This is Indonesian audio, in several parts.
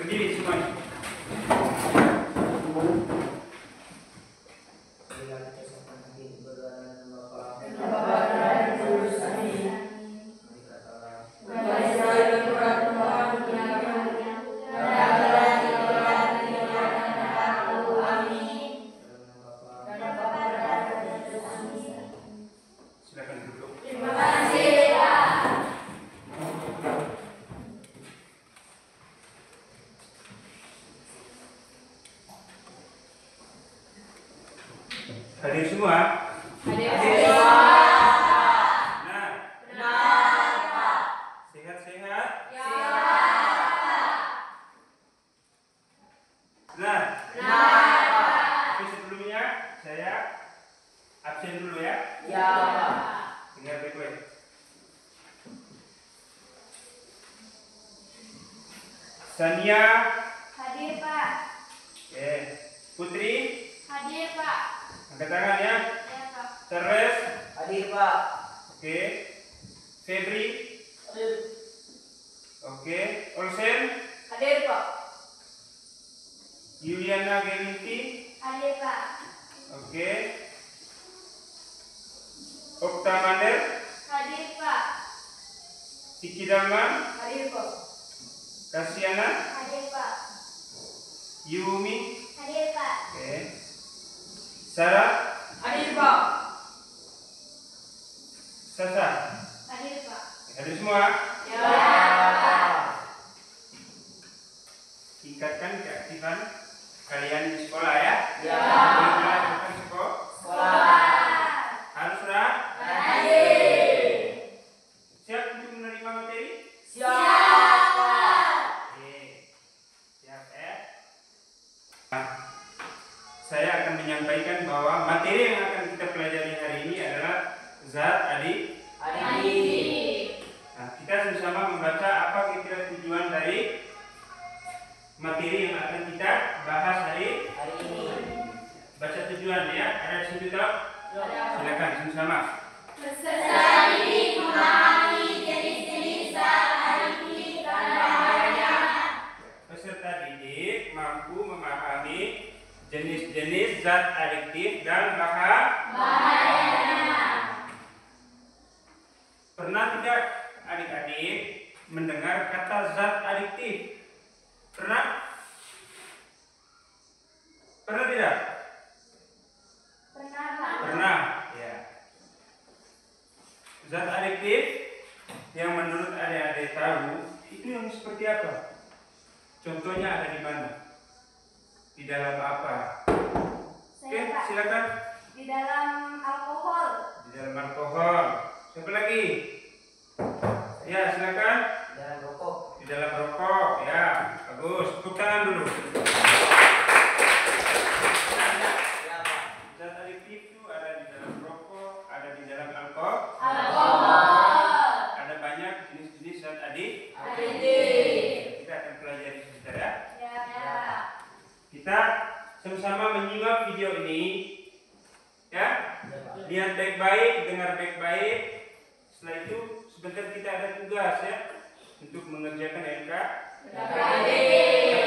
Berdiri semuanya. Silakan duduk. Terima kasih, Pak. Hadir semua? Hadir semua. Benar, Pak. Sehat-sehat? Ya, Pak. Benar? Pak. Tapi sebelumnya saya absen dulu ya. Ya, Pak. Dengar baik-baik. Sania. Hadir, Pak. Oke. Putri. Hadir, Pak. Angkat tangan ya. Ya, Pak. Charles. Hadir, Pak. Oke. Febri. Hadir. Oke. Olsen. Hadir, Pak. Yuliana Gelinti. Hadir, Pak. Oke. Okta Mander. Hadir, Pak. Tiki Dalman. Hadir, Pak. Kasiana. Hadir, Pak. Yumi. Hadir, Pak. Oke. Sarah. Hadir, Pak. Sasa. Hadir, Pak. Hadir semua. Ya, Pak. Tingkatkan keaktifan kalian di sekolah ya. Ya. Melakukan Sekolah. harus sudah Hadir. siap untuk menerima materi. Siap, Pak. Oke. Siap ya. Saya akan menyampaikan bahwa materi yang akan kita pelajari hari ini adalah zat adik. Adik. Nah, kita sama-sama membaca apa kira-kira tujuan dari materi yang akan kita bahas hari ini. Baca tujuan ya. Ada di situ tak? Silakan sama-sama. Peserta didik memahami jenis-jenis zat adiktif dan bahayanya. Peserta didik mampu memahami jenis-jenis zat adiktif dan Bahayanya. Pernah tidak adik-adik mendengar kata zat adiktif? Pernah? Pernah tidak? Pernah, Pak. Pernah, ya. Zat adiktif yang menurut adik-adik tahu itu yang seperti apa? Contohnya ada di mana? Di dalam apa? Oke, Saya, Pak. silakan. Di dalam alkohol. Di dalam alkohol. Siapa lagi? Ya, silakan. Dalam rokok. Di dalam rokok, ya. Bagus. Tepuk tangan dulu. Ya, Pak. Zat adiktif itu ada di dalam rokok, ada di dalam alkohol. Alkohol. Ada banyak jenis-jenis zat adiktif. Adiktif. Kita akan pelajari sebentar ya. Ya. Kita sama-sama menyimak video ini. Ya. Ya, Pak. Lihat baik-baik, dengar baik-baik. Setelah itu sebentar kita ada tugas ya untuk mengerjakan LK. Tapi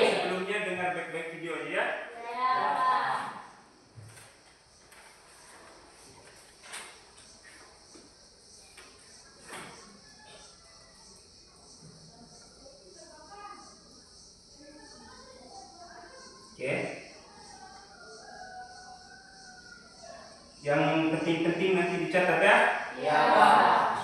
sebelumnya dengar baik-baik videonya ya. Ya, Pak. Oke. Yang penting-penting nanti dicatat ya. Ya, Pak.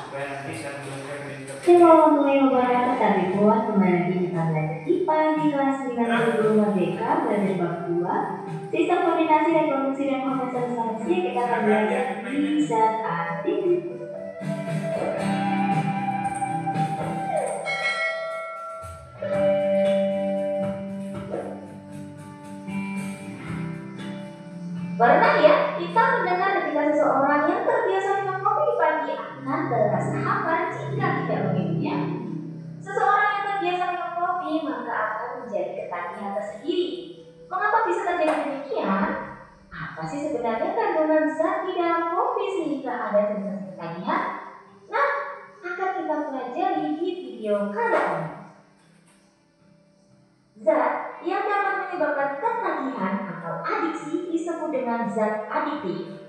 Supaya nanti saya mengerjakan LK. Selamat mencoba tapi buat kembali lagi di pelajaran IPA di kelas 9 Guru Merdeka belajar bab 2 sistem koordinasi dan produksi dan komersialisasi. Kita akan belajar di zat adiktif. Pernah ya kita mendengar ketika seseorang yang terbiasa minum kopi di pagi akan terasa hambar jika tidak meminumnya. Seseorang yang terbiasa minum kopi maka akan menjadi ketagihan tersendiri. Mengapa bisa terjadi demikian? Apa sih sebenarnya kandungan zat di dalam kopi sehingga ada sensasi ketagihan? Nah, akan kita pelajari di video kali ini. Zat zat adiktif.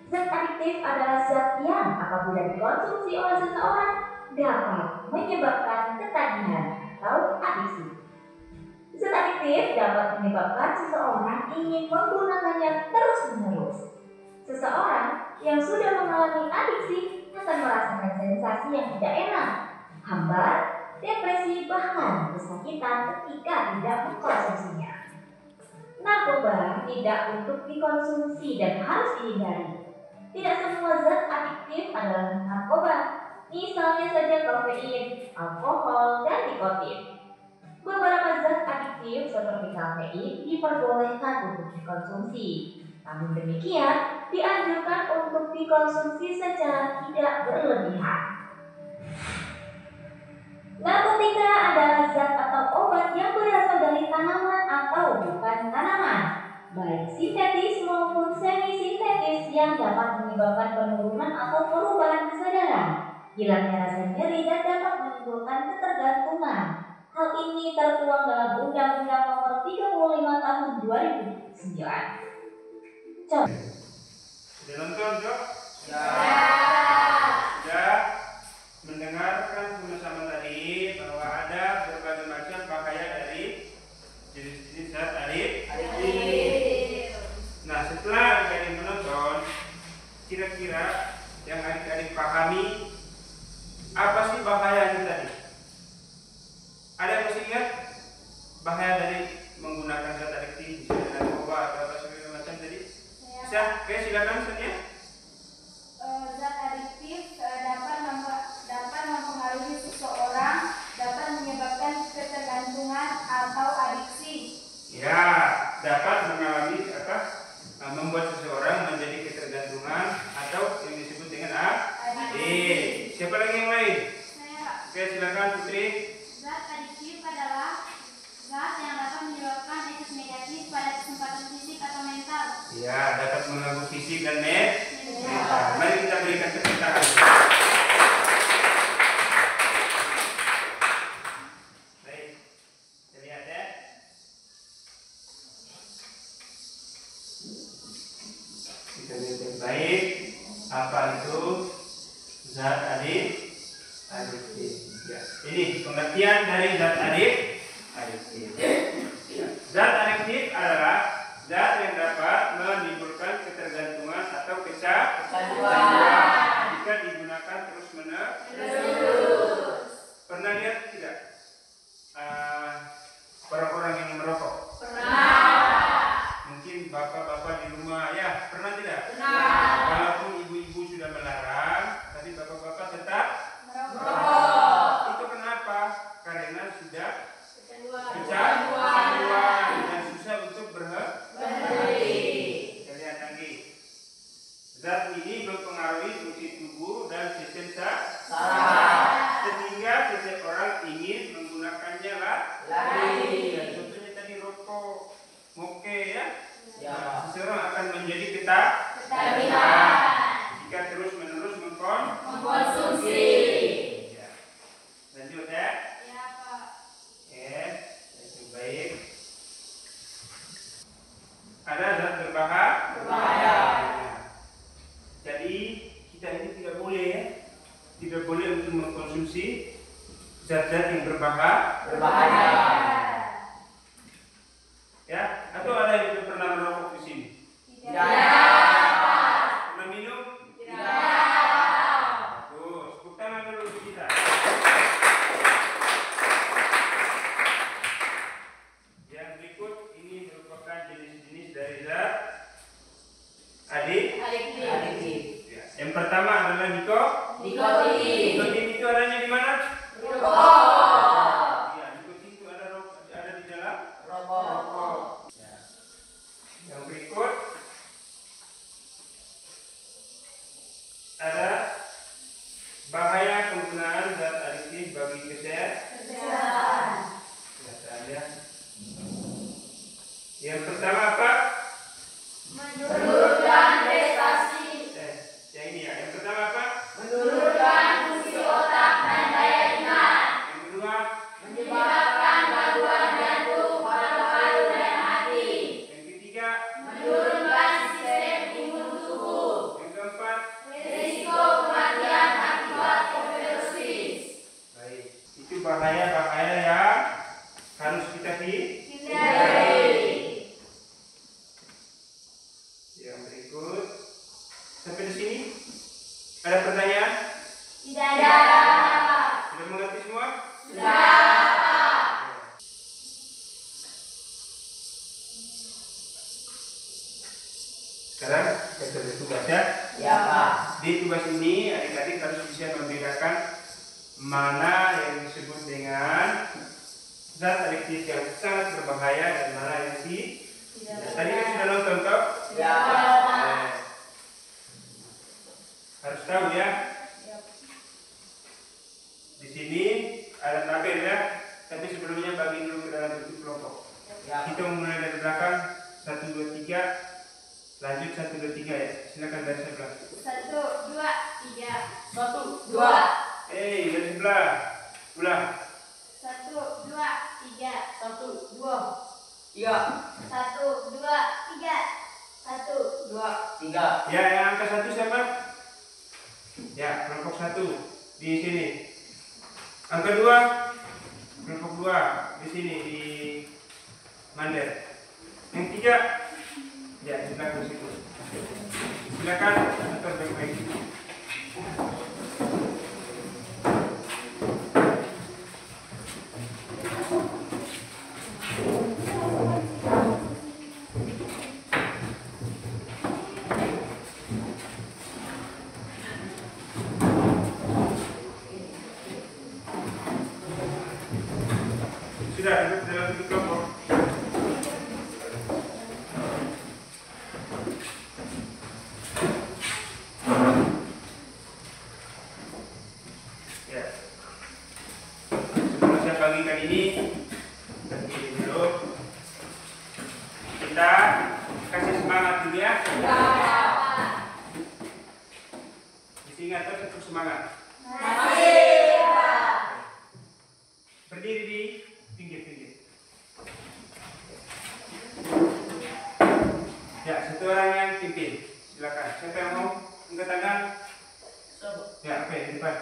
Zat adiktif adalah zat yang apabila dikonsumsi oleh seseorang dapat menyebabkan ketagihan atau adiksi. Zat adiktif dapat menyebabkan seseorang ingin menggunakannya terus-menerus. Seseorang yang sudah mengalami adiksi akan merasakan sensasi yang tidak enak, hambar, depresi, bahkan kesakitan ketika tidak mengkonsumsinya. Narkoba tidak untuk dikonsumsi dan harus dihindari. Tidak semua zat adiktif adalah narkoba, misalnya saja kafein, alkohol, dan nikotin. Beberapa zat adiktif seperti kafein diperbolehkan untuk dikonsumsi. Namun demikian, dianjurkan untuk dikonsumsi secara tidak berlebihan. Narkotika adalah zat atau obat yang berasal dari tanaman atau bukan tanaman, baik sintetis maupun semi-sintetis yang dapat menyebabkan penurunan atau perubahan kesadaran, hilangnya rasa nyeri dan dapat menimbulkan ketergantungan. Hal ini tertuang dalam Undang-Undang Nomor 35 Tahun 2009. Sudah nonton, Jok? Sudah mendengarkan sama-sama tadi bahwa ada berbagai macam bahaya dari jenis-jenis zat adiktif. Nah, setelah adik menonton, kira-kira yang adik-adik pahami apa sih bahayanya tadi? Ada yang masih ingat bahaya dari menggunakan zat adiktif, misalnya narkoba atau apa segala macam tadi? Bisa? Oke, silakan Sonia. Zat adiktif dapat mempengaruhi seseorang, dapat menyebabkan ketergantungan atau adiksi. Ya, dapat mengalami membuat seseorang menjadi ketergantungan atau yang disebut dengan adiksi. Siapa lagi yang lain? Saya, Oke, silakan Putri. zat adiktif adalah zat yang dapat menyebabkan efek negatif pada kesempatan fisik atau mental. Ya, dapat mengganggu fisik dan mental. Mari kita berikan tepuk tangan. Baik, kita lihat ya. Kita lihat baik apa itu zat adiktif. Ya, ini pengertian dari zat adiktif. Ya. Zat adiktif adalah zat yang dapat menimbulkan ketergantungan atau kecanduan jika digunakan terus-menerus. Pernah lihat tidak orang-orang yang merokok? Mungkin bapak-bapak di rumah ya, pernah tidak? Walaupun ibu-ibu sudah melarang, tapi bapak-bapak tetap merokok. Itu kenapa? Karena sudah kecanduan dan susah untuk berhenti. Kita lihat lagi. Zat ini mempengaruhi fungsi tubuh dan sistem saraf, sehingga seseorang ingin menggunakannya lagi. Dan contohnya tadi rokok, moke ya. Seseorang akan menjadi ketagihan jika terus-menerus mengkonsumsi. Ya. Lanjut ya. Ya, Pak. Oke, baik. Ada zat berbahaya. Jadi kita ini tidak boleh ya, tidak boleh untuk mengkonsumsi zat-zat yang berbahaya. Ya, atau ada yang sudah pernah merokok di sini? Pernah minum? Bagus, tepuk tangan dulu untuk kita. Yang berikut ini merupakan jenis-jenis dari zat adiktif. Ya. Yang pertama adalah nikotin. Nikotin itu adanya di mana? Ya, nikotin itu ada di dalam rokok. Ya. Yang berikut ada bahaya penggunaan zat adiktif bagi kesehatan. Ya. Yang pertama apa? Menurunkan prestasi. Ya ini ya. Yang pertama apa? Menurunkan fungsi otak dan daya ingat. Yang kedua? Menyebabkan gangguan jantung, paru-paru dan hati. Yang ketiga? Menurunkan sistem bahaya-bahaya yang harus kita Hindari. Yang berikut. Sampai di sini ada pertanyaan? Tidak ada. Sudah mengerti semua? Sudah. Sekarang kita lihat tugas ya. Ya, Pak. Di tugas ini adik-adik harus bisa membedakan mana yang disebut dengan zat adiktif yang sangat berbahaya dan mana yang tadi kan sudah nonton toh? Ya. Harus tahu ya. Di sini ada tabel ya. Tapi sebelumnya bagi dulu ke dalam bentuk kelompok. Ya. Kita mulai dari belakang 1, 2, 3. Lanjut 1, 2, 3 ya. Silakan dari sebelah. 1, 2, 3. 1, 2. Dari sebelah. Ulang. 1, 2, 3. 1, 2. 3. 1, 2, 3. 1, 2, 3. Ya, yang angka 1 siapa? Ya, kelompok 1 di sini. Angka 2, kelompok 2 di sini di Mandel. Yang 3, ya silakan situ. Silakan atur baik-baik. Sudah duduk dalam bentuk kelompok. Ya. Sebelum saya bagikan ini dulu. Kita kasih semangat dulu ya. Mesti ingat terus untuk semangat. Berdiri di pinggir-pinggir. Ya, satu orang yang pimpin. Silakan. Siapa yang mau angkat tangan? Ya, oke, di depan.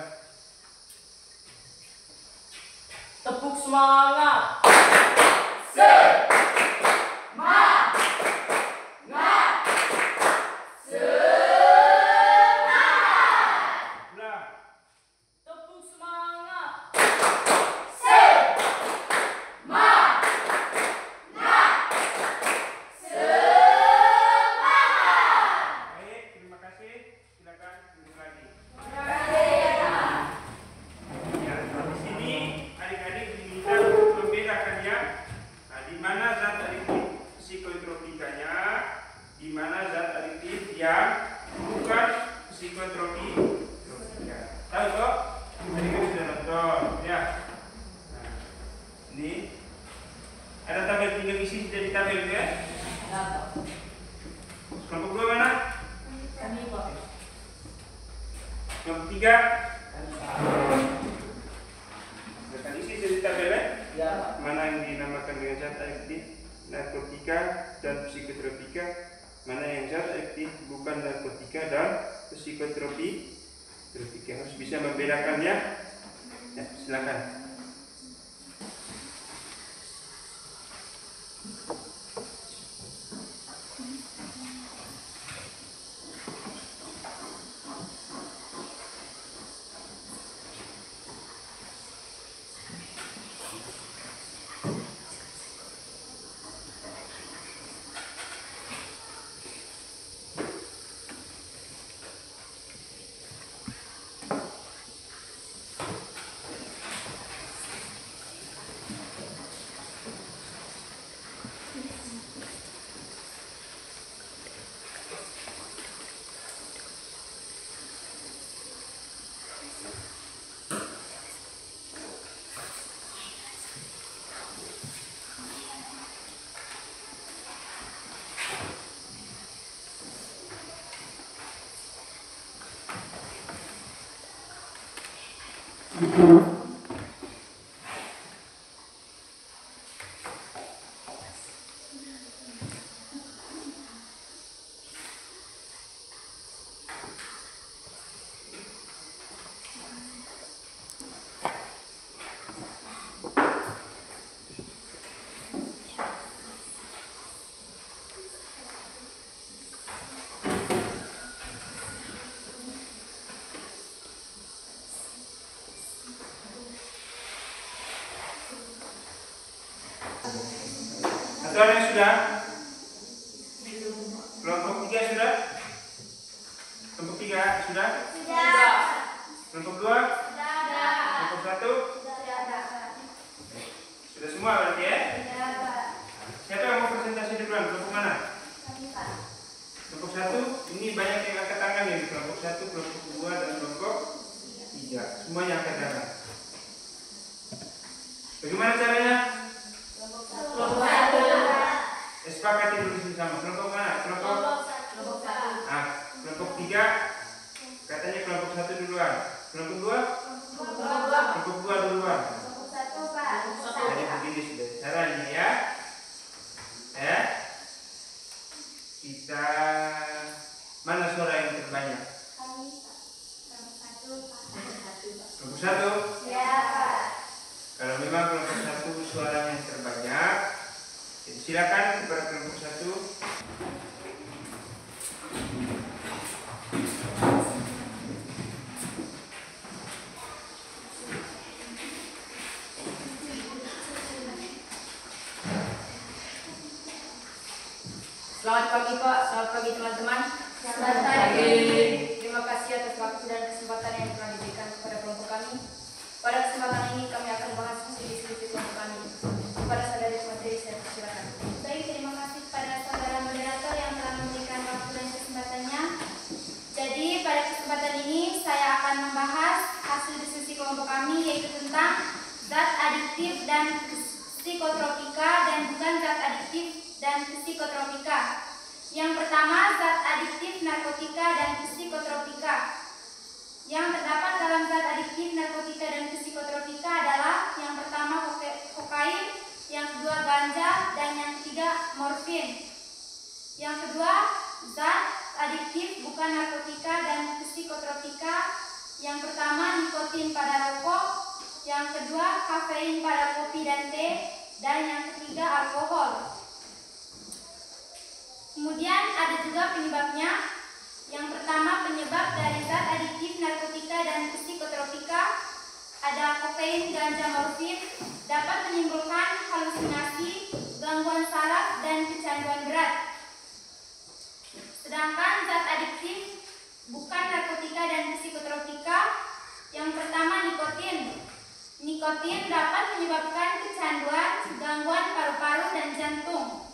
Tepuk semangat. Ulang. Tepuk semangat. Baik, terima kasih. Silakan duduk lagi. Ya, di sini adik-adik diminta untuk membedakan ya. Nah, di mana zat adiktif psikotrofikanya, di mana zat adiktif yang bukan psikotropika. Tahu kok? Tadi kan sudah nonton, ya. Nah, ini ada tabel, tinggal isi jadi tabel ya. Kelompok 2 mana? Kami, Pak. Kelompok 3. Akan isi jadi tabel ya. Ya, Pak. Mana yang dinamakan dengan zat adiktif narkotika dan psikotropika, mana yang zat adiktif bukan narkotika dan psikotropika. Harus bisa membedakannya. Ya, silakan. Satu orang yang sudah? Kelompok 3 sudah? Kelompok 3 sudah? Sudah. Kelompok 2? Sudah. Kelompok 1? Sudah semua berarti ya? Siapa yang mau presentasi duluan? Kelompok mana? Kelompok 1, ini banyak yang angkat tangan ya. Kelompok 1, kelompok 2, dan kelompok 3. Semuanya angkat tangan. Bagaimana caranya? Kelompok 1. Sepakati dulu sama. Kelompok mana? Kelompok kelompok 3 katanya kelompok 1 duluan. Kelompok 2? Kelompok 2 duluan. Jadi begini sudah caranya ya. Kita mana suara yang terbanyak? Kelompok 1? Kalau memang kelompok 1 suaranya yang terbanyak, jadi silakan kepada kelompok 1. Selamat pagi Pak, selamat pagi teman-teman. Selamat pagi. Terima kasih atas waktu dan kesempatan yang telah diberikan kepada kelompok kami. Pada kesempatan ini kami akan membahas diskusi kelompok kami. Kepada saudari materi saya persilakan. Baik, terima kasih kepada saudara moderator yang telah memberikan waktu dan kesempatannya. Jadi pada kesempatan ini saya akan membahas hasil diskusi kelompok kami, yaitu tentang zat adiktif dan psikotropika dan bukan zat adiktif dan psikotropika. Yang pertama, zat adiktif narkotika dan psikotropika. Yang terdapat dalam zat adiktif narkotika dan psikotropika adalah yang pertama kokain, yang kedua ganja, dan yang ketiga morfin. Yang kedua, zat adiktif bukan narkotika dan psikotropika. Yang pertama nikotin pada rokok, yang kedua kafein pada kopi dan teh, dan yang ketiga alkohol. Kemudian ada juga penyebabnya. Yang pertama, penyebab dari zat adiktif narkotika dan psikotropika ada kokain, ganja, morfin, dapat menimbulkan halusinasi, gangguan saraf, dan kecanduan berat. Sedangkan zat adiktif bukan narkotika dan psikotropika, yang pertama nikotin. Nikotin dapat menyebabkan kecanduan, gangguan paru-paru, dan jantung.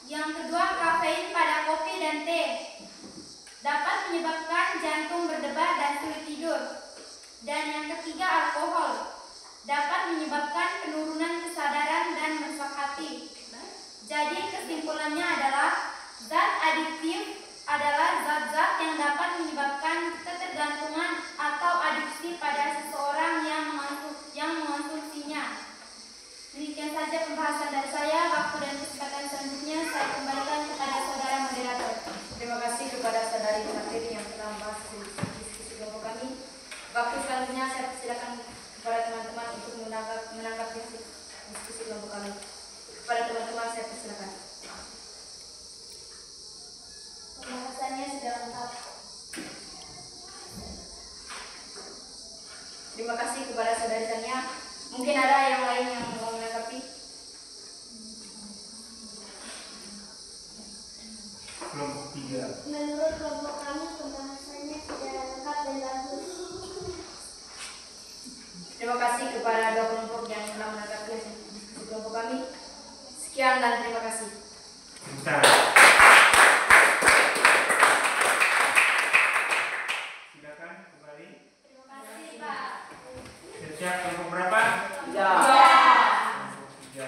Yang kedua, kafein pada kopi dan teh dapat menyebabkan jantung berdebar dan sulit tidur. Dan yang ketiga, alkohol dapat menyebabkan penurunan kesadaran dan merusak hati. Jadi kesimpulannya adalah zat adiktif adalah zat-zat yang dapat menyebabkan ketergantungan atau adiksi pada seseorang yang mengonsumsinya. Demikian saja pembahasan dari saya. Waktu dan kesempatan selanjutnya saya kembalikan kepada saudara moderator. Terima kasih kepada saudari materi yang telah membahas diskusi kelompok kami. Waktu selanjutnya saya persilakan kepada teman-teman untuk menanggapi diskusi kelompok kami. Kepada teman-teman saya persilakan. Pembahasannya sudah lengkap. Terima kasih kepada saudari Tania. Mungkin ada yang lain yang mau menanggapi? Kelompok 3. Menurut kelompok kami, pembahasannya sudah lengkap dan bagus. Terima kasih kepada dua kelompok yang telah menanggapi diskusi kelompok kami. Sekian dan terima kasih. Bentar. Silakan kembali. Terima kasih, Pak. Siap kelompok berapa? Ya. Kelompok 3.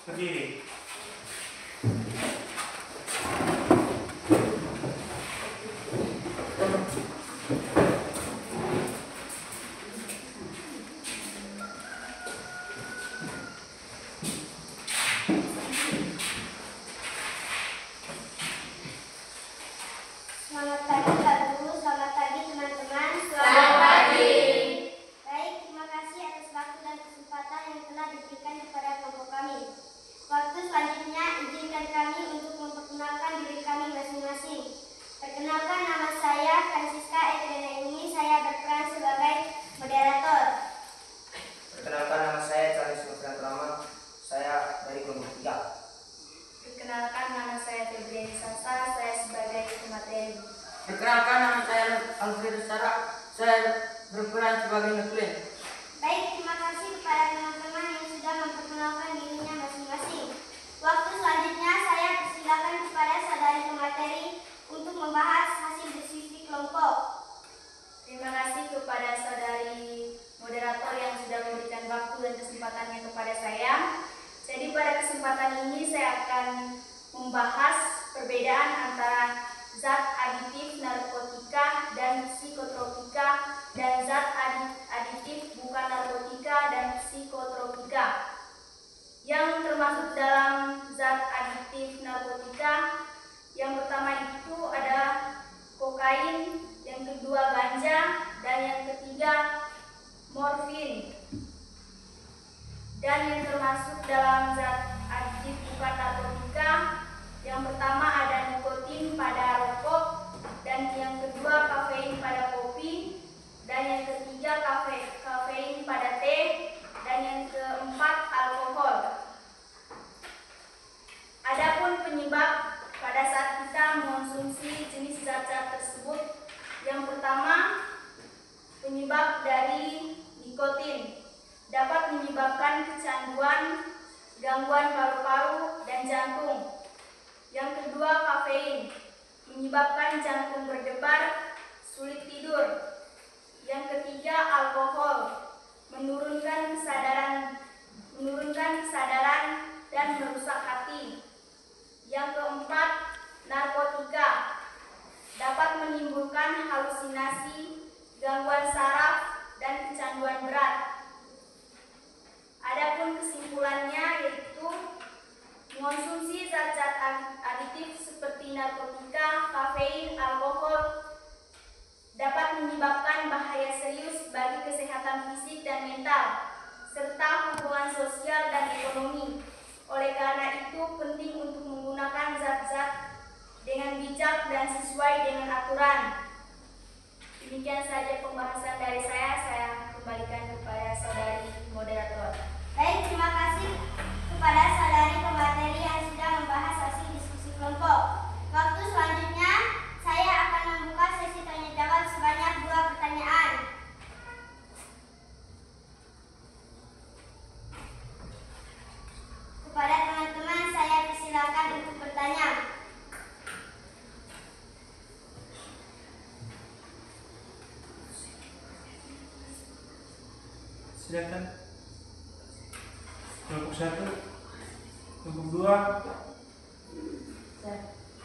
Berdiri. Selamat pagi Pak Guru, selamat pagi teman-teman. Selamat pagi. Baik, terima kasih atas waktu dan kesempatan yang telah diberikan kepada kelompok kami. Waktu selanjutnya izinkan kami untuk memperkenalkan diri kami masing-masing. Perkenalkan, nama saya Francisca Etrena saya berperan sebagai nuklir. Baik, terima kasih kepada teman-teman yang sudah memperkenalkan dirinya masing-masing. Waktu selanjutnya saya persilakan kepada saudari pemateri untuk membahas hasil diskusi kelompok. Terima kasih kepada saudari moderator yang sudah memberikan waktu dan kesempatannya kepada saya. Jadi pada kesempatan ini saya akan membahas perbedaan antara zat aditif narkotika dan psikotropika dan zat aditif bukan narkotika dan psikotropika. Yang termasuk dalam zat aditif narkotika, yang pertama itu ada kokain, yang kedua ganja, dan yang ketiga morfin. Dan yang termasuk dalam zat aditif bukan narkotika, yang pertama ada nikotin pada rokok, dan yang kedua kafein pada kopi, dan yang ketiga kafein pada teh, dan yang keempat alkohol. Adapun penyebab pada saat kita mengonsumsi jenis zat-zat tersebut, yang pertama penyebab dari nikotin dapat menyebabkan kecanduan, gangguan paru-paru dan jantung. Yang kedua kafein menyebabkan jantung berdebar, sulit tidur. Yang ketiga alkohol menurunkan kesadaran dan merusak hati. Yang keempat narkotika dapat menimbulkan halusinasi, gangguan saraf dan kecanduan berat. Adapun kesimpulannya yaitu mengonsumsi zat-zat aditif seperti narkotika, kafein, alkohol dapat menyebabkan bahaya serius bagi kesehatan fisik dan mental, serta hubungan sosial dan ekonomi. Oleh karena itu, penting untuk menggunakan zat-zat dengan bijak dan sesuai dengan aturan. Demikian saja pembahasan dari saya kembalikan kepada saudari moderator. Baik, terima kasih kepada saudari pemateri yang sudah membahas hasil diskusi kelompok. Waktu selanjutnya saya akan membuka sesi tanya jawab sebanyak 2 pertanyaan. Kepada teman-teman saya persilakan untuk bertanya. Silakan. Kelompok 1, kelompok 2.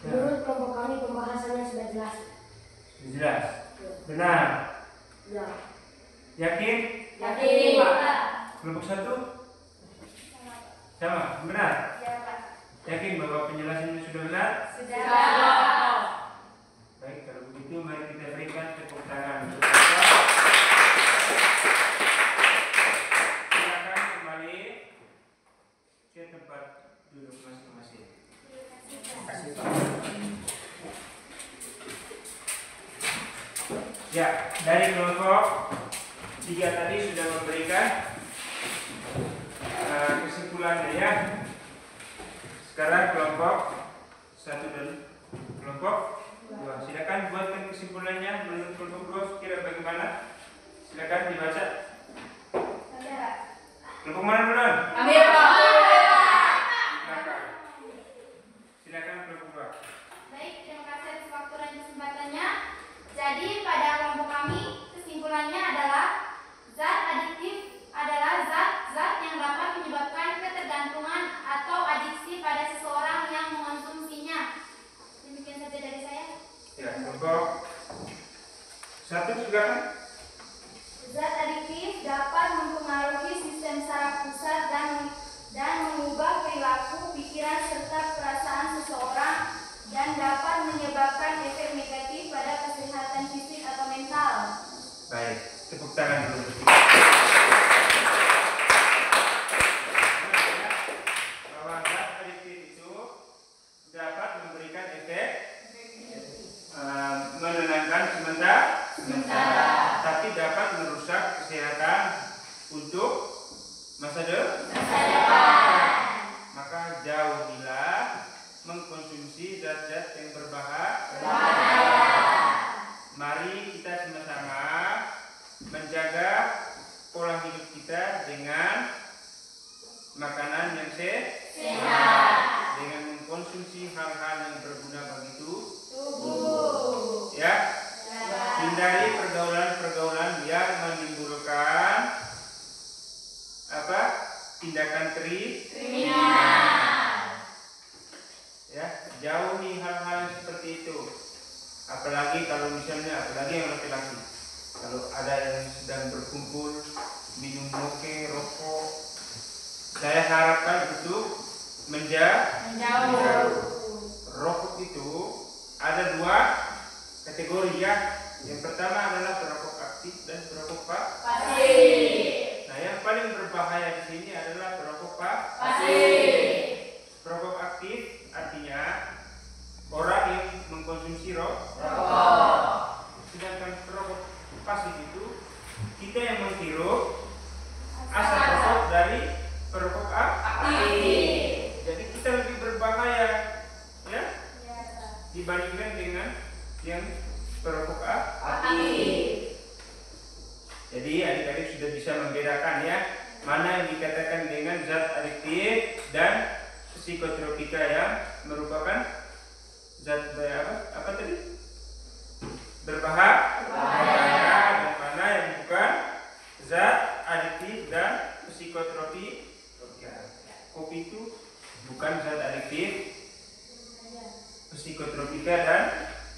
Menurut kelompok kami pembahasannya sudah jelas. Jelas. Benar. Ya. Yakin? Yakin. Kelompok 1? Sama. Benar? Ya, Pak. Yakin bahwa penjelasannya sudah benar? Sudah. Baik, kalau begitu mari kita berikan tepuk tangan untuk Bapak. Silakan kembali ke tempat duduk masing-masing. Terima kasih, Pak. Ya, dari kelompok 3 tadi sudah memberikan kesimpulannya ya. Sekarang kelompok 1 dan kelompok 2. Silakan buatkan kesimpulannya menurut kelompok 2 kira bagaimana? Silakan dibaca. Kelompok mana duluan? Kami, Pak. Silakan. Silakan kelompok 2. Baik, terima kasih atas waktu dan kesempatannya. Jadi pada kelompok kami kesimpulannya adalah zat aditif adalah zat-zat yang dapat menyebabkan ketergantungan atau adiksi pada seseorang yang mengonsumsinya. Demikian saja dari saya. Ya, kelompok 1 silakan. Zat aditif dapat mempengaruhi sistem saraf pusat dan mengubah perilaku, pikiran serta perasaan seseorang dan dapat menyebabkan efek negatif pada kesehatan fisik atau mental. Baik, tepuk tangan dulu. Bahwa zat adiktif itu dapat memberikan efek menenangkan sementara, tapi dapat merusak kesehatan untuk masa depan. Maka jauhilah mengkonsumsi zat-zat yang berbahaya. Mari kita sama-sama hindari pergaulan-pergaulan yang menimbulkan apa? Tindakan kriminal. Ya, jauhi hal-hal seperti itu. Apalagi kalau misalnya, apalagi yang laki-laki. Kalau ada yang sedang berkumpul minum moke, rokok, saya harapkan itu menjauh. Rokok itu ada 2 kategori ya. Yang pertama adalah perokok aktif dan perokok pasif. Nah, yang paling berbahaya di sini adalah perokok pasif. Perokok aktif artinya orang yang mengkonsumsi rokok. Sedangkan perokok pasif itu kita yang menghirup asap rokok dari perokok aktif. Jadi kita lebih berbahaya ya dibandingkan dengan yang perokok aktif. Jadi adik-adik sudah bisa membedakan ya mana yang dikatakan dengan zat adiktif dan psikotropika yang merupakan zat apa tadi? Berbahaya dan mana yang bukan zat adiktif dan psikotropika. Kopi itu bukan zat adiktif, psikotropika dan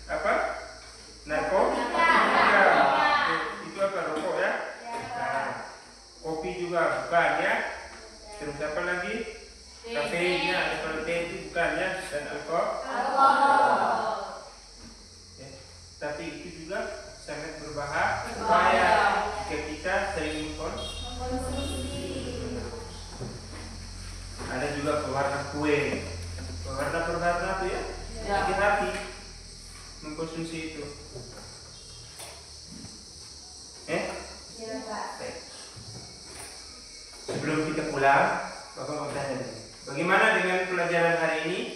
apa? Narkotika. Itu apa? Rokok ya? Nah, kopi juga bukan ya. Terus apa lagi? Kafeinnya ada teh itu bukan ya, dan alkohol. Ya. Tapi itu juga sangat berbahaya jika kita sering mengkonsumsi. Ada juga pewarna kue, pewarna itu ya. Hati-hati mengkonsumsi itu. Baik. Sebelum kita pulang, Bapak mau tanya nih, bagaimana dengan pelajaran hari ini?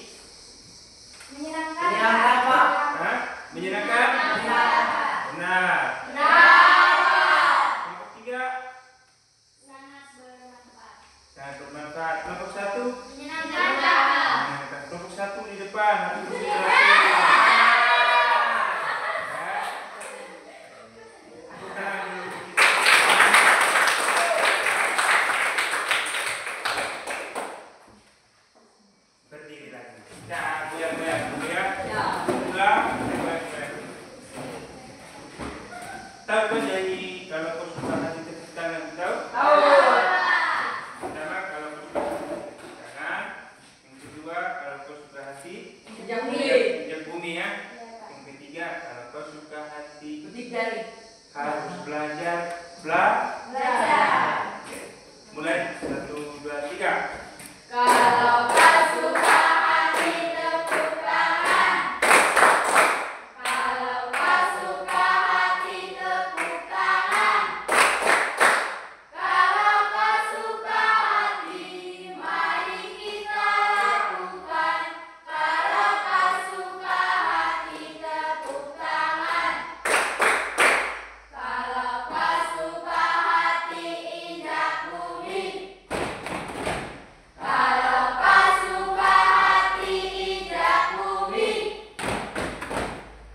Menyenangkan. Pak. Hah? Menyenangkan? Benar. Yang ketiga, Sangat bermanfaat. sangat bermanfaat. Kelompok 1, Menyenangkan. menyenangkan. Kelompok 1 di depan harus bergerak. Berdiri lagi. Nah, goyang-goyang dulu ya. Ulang, goyang-goyang. Tahu kan nyanyi kalau kau suka hati tepuk tangan, tahu? Pertama kalau kau suka hati tepuk tangan. Yang kedua kalau kau suka hati injak bumi ya. Yang ketiga kalau kau suka hati harus belajar. Oke. Mulai 1, 2, 3. Kalau kau suka hati tepuk tangan. Kalau kau suka hati tepuk tangan. Kalau kau suka hati mari kita lakukan. Kalau kau suka hati tepuk tangan. Kalau kau suka hati injak bumi. Kalau kau suka hati injak bumi.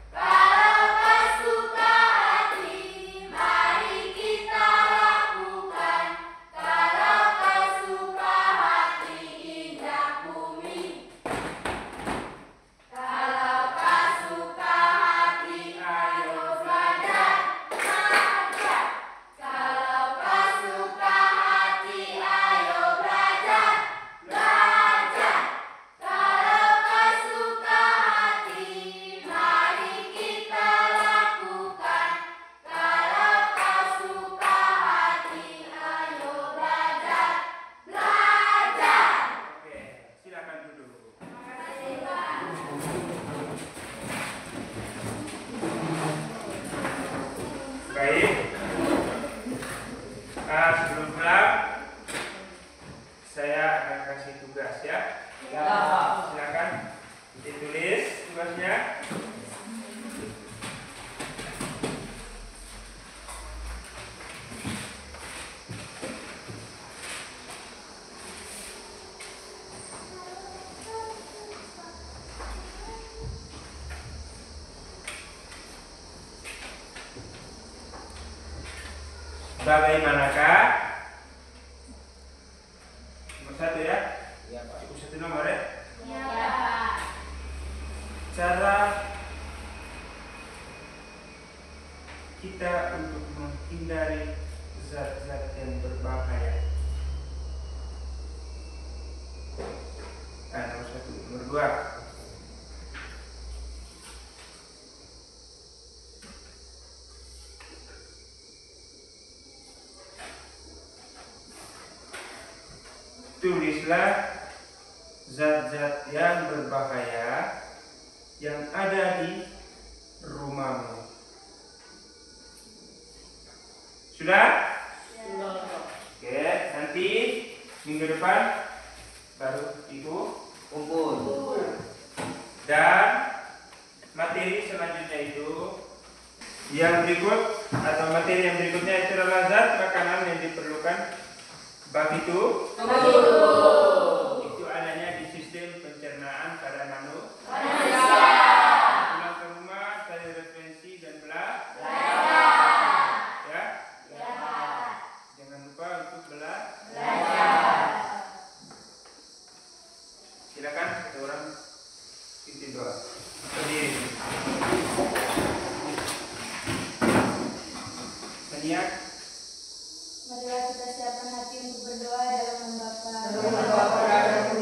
Kalau kau suka hati mari kita lakukan. Kalau kau suka hati injak bumi. Kalau kau suka hati ayo belajar. Kalau kau suka hati ayo belajar. Kalau kau suka hati mari kita lakukan. Kalau kau suka hati ayo belajar. Oke, silakan duduk. Baik. Sebelum pulang, saya akan kasih tugas ya. Silakan ditulis tugasnya. Bagaimanakah? Nomor 1 ya. Iya, Pak. Cukup 1 nomor ya. Ya, Pak. Cara kita untuk menghindari zat-zat yang berbahaya. Nomor 1, nomor 2. Tulislah zat-zat yang berbahaya yang ada di rumahmu. Sudah? Oke, nanti minggu depan baru Ibu Kumpul. dan materi selanjutnya itu yang berikut atau materi yang berikutnya itu adalah zat makanan yang diperlukan bagi tubuh. Itu adanya di sistem pencernaan pada manusia. Pulang ke rumah cari referensi dan belajar. Ya? Jangan lupa untuk belajar. Silakan satu orang pimpin doa. Berdiri. Seniak. Marilah kita siapkan hati untuk berdoa dalam nama Bapa Bapa dan